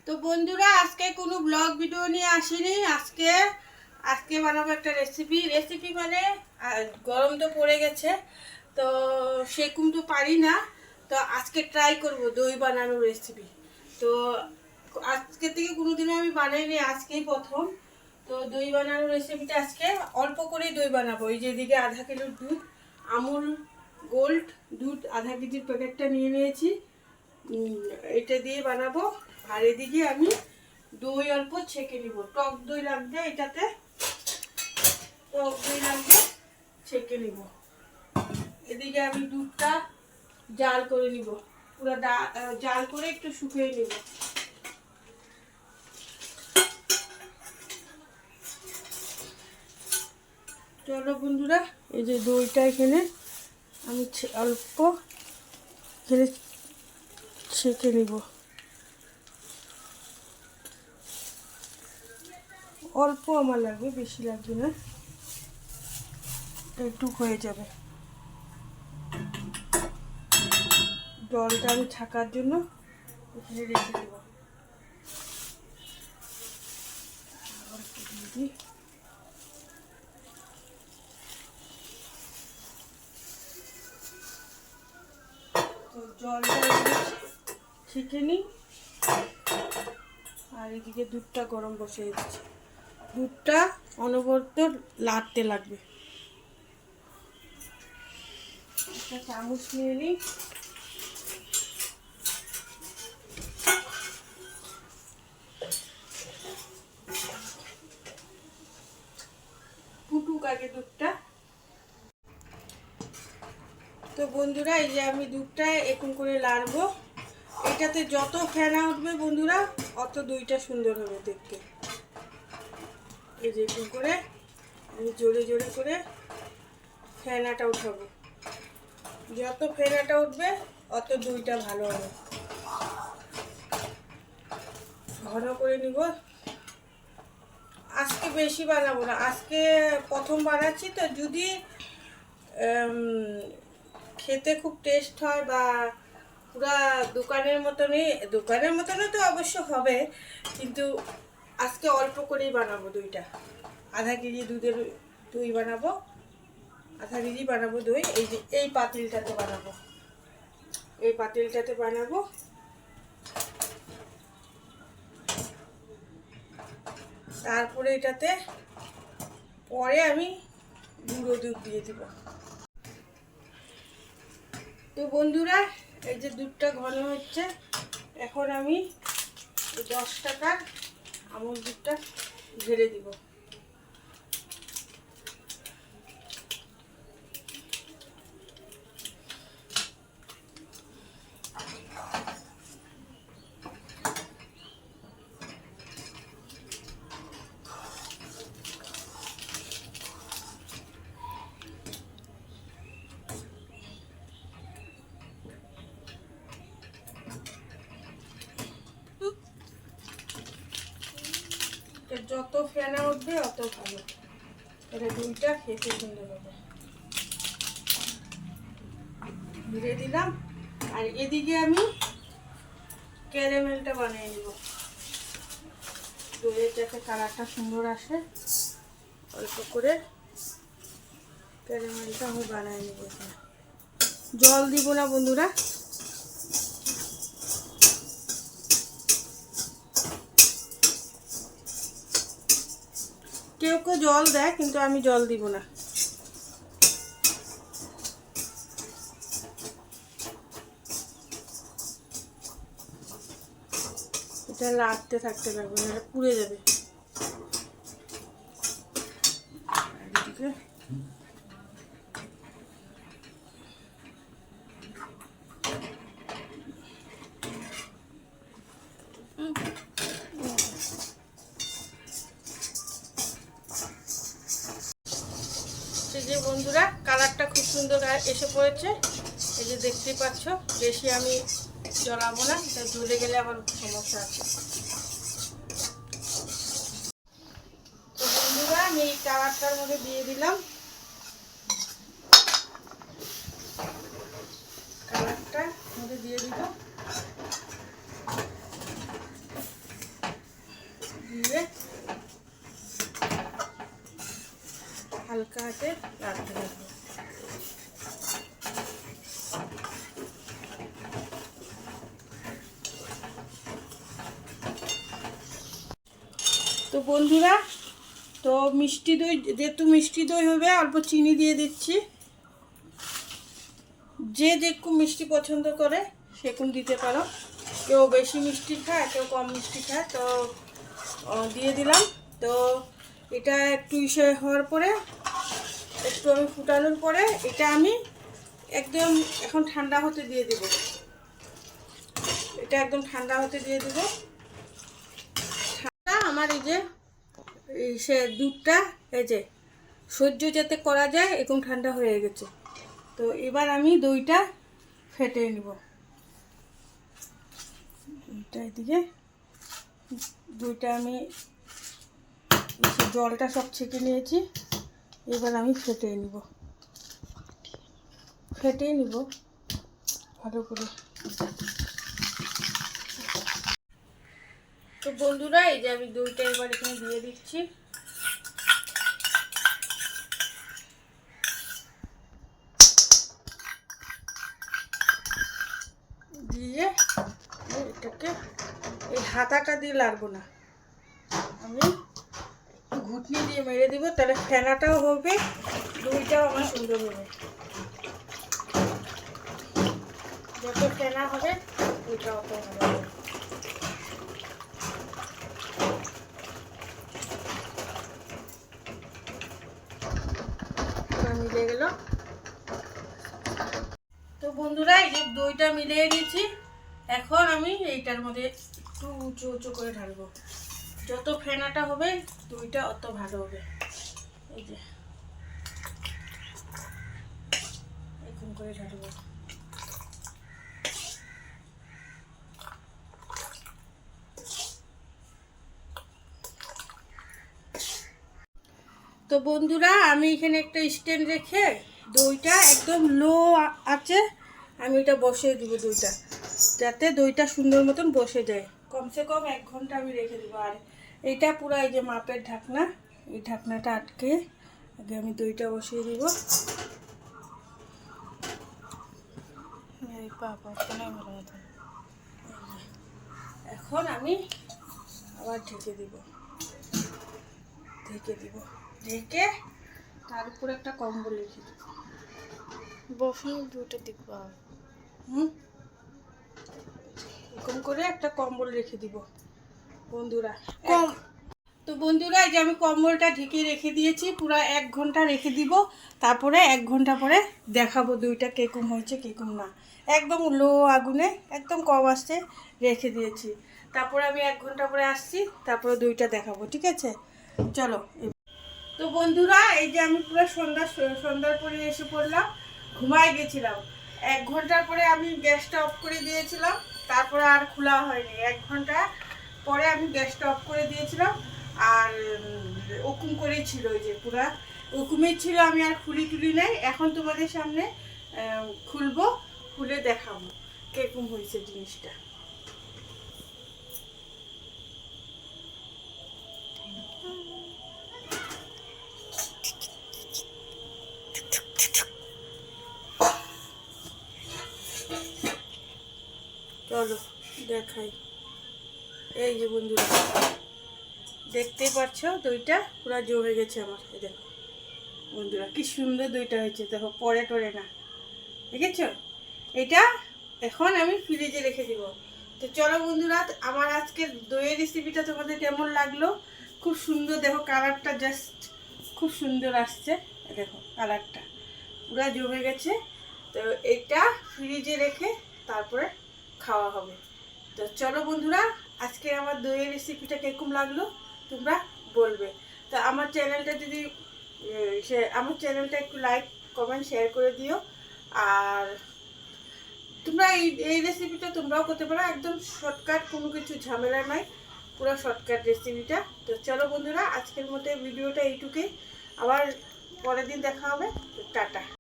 তো বন্ধুরা, আজকে কোনো ব্লগ ভিডিও নিয়ে আসিনি। আজকে বানাবো একটা রেসিপি মানে গরম তো পড়ে গেছে, তো সেরকম তো পারি না। তো আজকে ট্রাই করব দই বানানোর রেসিপি। তো আজকে থেকে কোনোদিনও আমি বানাইনি, আজকেই প্রথম। তো দই বানানোর রেসিপিটা আজকে অল্প করেই দই বানাবো। এই যে এদিকে আধা কিলোর দুধ, আমুল গোল্ড দুধ আধা কেজির প্যাকেটটা নিয়ে নিয়েছি, এটা দিয়ে বানাবো। আর এদিকে আমি দই অল্প ছেঁকে নিব, টক দই লাগবে এটাতে, টক দই লাগবে, ছেঁকে নিব। এদিকে আমি দুধটা জাল করে নিব, পুরো জাল করে একটু শুকিয়ে নিব। চলো বন্ধুরা, এই যে দইটা এখানে আমি অল্প এখানে ছেঁকে নিব, অল্প আমার লাগবে, বেশি লাগবে না, একটু হয়ে যাবে। জলটা আমি ছাকার জন্য এখানে রেখে দেব। তো জলটা ছেঁকে নিই, আর এদিকে দুধটা গরম বসিয়ে দিচ্ছি। দুধটা অনবরত লাড়তে লাগবে। একটা চামচ নিয়ে নিই, ফুটুক আগে দুধটা। তো বন্ধুরা, এই যে আমি দুধটা এরকম করে লাড়বো। এটাতে যত ফেনা উঠবে বন্ধুরা, অত দইটা সুন্দর হবে দেখতে। এই যে এরকম করে আমি জোরে জোরে করে ফেনাটা উঠাবো। যত ফেনাটা উঠবে অত দইটা ভালো হবে। ঘন করে নিব। আজকে বেশি বানাবো না, আজকে প্রথম বানাচ্ছি তো। যদি খেতে খুব টেস্ট হয় বা পুরা দোকানের মতনই তো অবশ্য হবে, কিন্তু আজকে অল্প করেই বানাবো দইটা। আধা কেজি দুধের দই বানাবো, আধা কেজি বানাবো দই। এই যে এই পাতিলটাতে বানাবো, তারপরে এটাতে পরে আমি গুঁড়ো দুধ দিয়ে দিব। তো বন্ধুরা, এই যে দুধটা ঘন হচ্ছে, এখন আমি 10 টাকার আমুল দুধটা ঢেলে দিব। যত ফেনা উঠবে অত ভালো, এটা দুইটা খেতে সুন্দর হবে। ধীরে দিলাম। আর এদিকে আমি ক্যারামেলটা বানিয়ে নিব। দইয়ের যাতে কালারটা সুন্দর আসে, অল্প করে ক্যারামেলটা আমি বানিয়ে নিব। জল দিব না বন্ধুরা। কেউ কেউ জল দেয়, কিন্তু আমি জল দিব না। এটা লাড়তে থাকতে লাগবে, এটা পুড়ে যাবে। এই যে বন্ধুরা, কালারটা খুব সুন্দর এসে পড়েছে। এই যে দেখতেই পাচ্ছ, বেশি আমি জ্বলাবো না, এটা জ্বলে গেলে আবার সমস্যা আছে। তো বন্ধুরা, আমি এই কালারটার মধ্যে দিয়ে দিলাম, কালারটার মধ্যে দিয়ে দিব। হালকা হাতে রাখতে থাকবো। তো বন্ধুরা, তো মিষ্টি দই, যেহেতু মিষ্টি দই হবে অল্প চিনি দিয়ে দিচ্ছি। যে যেরকম মিষ্টি পছন্দ করে সেরকম দিতে পারো, কেউ বেশি মিষ্টি খায় কেউ কম মিষ্টি খায়, তো দিয়ে দিলাম। তো এটা একটু ইসে হওয়ার পরে, একটু আমি ফুটানোর পরে এটা আমি একদম এখন ঠান্ডা হতে দিয়ে দেব। এটা একদম ঠান্ডা হতে দিয়ে দেব। ঠান্ডা আমার এই যে সে দুধটা এই যে সহ্য যাতে করা যায় এরকম ঠান্ডা হয়ে গেছে। তো এবার আমি দইটা ফেটে নিব। দইটা এদিকে, দইটা আমি জলটা সব ছেঁকে নিয়েছি, এবার আমি ফেটে নিব ভালো করে। তো বন্ধুরা, এই যে আমি দইটা এবার এখানে দিয়ে দিচ্ছি। দিয়ে এটাকে এই হাতাটা দিয়ে লাগবো না, আমি ঘুটনি দিয়ে মেরে দিব, তাহলে ফেনাটাও হবে, দইটাও আমার সুন্দর হবে। যত ফেনা হবে দইটা অত ভালো হবে। মিলে গেল। তো বন্ধুরা, এই যে দইটা মিলিয়ে দিয়েছি, এখন আমি এইটার মধ্যে একটু উঁচু উঁচু করে ঢালবো। যত ফেনাটা হবে দইটা অত ভালো হবে। এই যে এরকম করে ঢালবো। তো বন্ধুরা, আমি এখানে একটা স্ট্যান্ড রেখে দইটা একদম লো আছে আমি এটা বসিয়ে দিব দইটা, যাতে দইটা সুন্দর মতন বসে যায়। কমসে কম 1 ঘন্টা আমি রেখে দেবো। আর এইটা পুরো এই যে মাপের ঢাকনা, এই ঢাকনাটা আটকে আগে আমি দইটা বসিয়ে দিব। এখন আমি আবার ঢেকে দিব, ঢেকে তার উপরে একটা কম্বল রেখে দিব। বসে দুটো দিব। এরকম করে একটা কম্বল রেখে দিব বন্ধুরা। তো বন্ধুরা, এই যে আমি কম্বলটা ঢেকে রেখে দিয়েছি, পুরো 1 ঘন্টা রেখে দিব। তারপরে 1 ঘন্টা পরে দেখাবো দইটা কিরকম হয়েছে কিরকম না। একদম লো আগুনে, একদম কম আঁচে রেখে দিয়েছি। তারপরে আমি 1 ঘন্টা পরে আসছি, তারপরে দইটা দেখাবো, ঠিক আছে? চলো। তো বন্ধুরা, এই যে আমি পুরো সন্ধ্যার পরে এসে পড়লাম, ঘুমাই গেছিলাম। 1 ঘন্টার পরে আমি গ্যাসটা অফ করে দিয়েছিলাম, তারপরে আর খোলা হয়নি। 1 ঘন্টা পরে আমি গ্যাসটা অফ করে দিয়েছিলাম, আর ওকুম করেই ছিল, ওই যে পুরা ওকুমেই ছিল, আমি আর খুলি টুলি নাই। এখন তোমাদের সামনে খুলবো, খুলে দেখাবো কিরকম হয়েছে জিনিসটা। চলো দেখাই। এই যে বন্ধুরা, দেখতেই পাচ্ছ দইটা পুরো জমে গেছে আমার। এই দেখো বন্ধুরা, কি সুন্দর দইটা হয়েছে, দেখো পরে টরে না, দেখেছ? এটা এখন আমি ফ্রিজে রেখে দিব। তো চলো বন্ধুরা, আমার আজকের দইয়ের রেসিপিটা তোমাদের কেমন লাগলো? খুব সুন্দর, দেখো কালারটা জাস্ট খুব সুন্দর আসছে, দেখো কালারটা পুরো জমে গেছে। তো এটা ফ্রিজে রেখে তারপরে খাওয়া হবে। তো চলো বন্ধুরা, আজকে আমার দইয়ের রেসিপিটা কিরকম লাগলো তোমরা বলবে। তো আমার চ্যানেলটা যদি আমার চ্যানেলটা একটু লাইক কমেন্ট শেয়ার করে দিও। আর তোমরা এই রেসিপিটা তোমরাও করতে পারো, একদম শর্টকাট, কোনো কিছু ঝামেলা নাই, পুরো শর্টকাট রেসিপিটা। তো চলো বন্ধুরা, আজকের মতো ভিডিওটা এইটুকুই, আবার পরের দিন দেখা হবে। তো টাটা।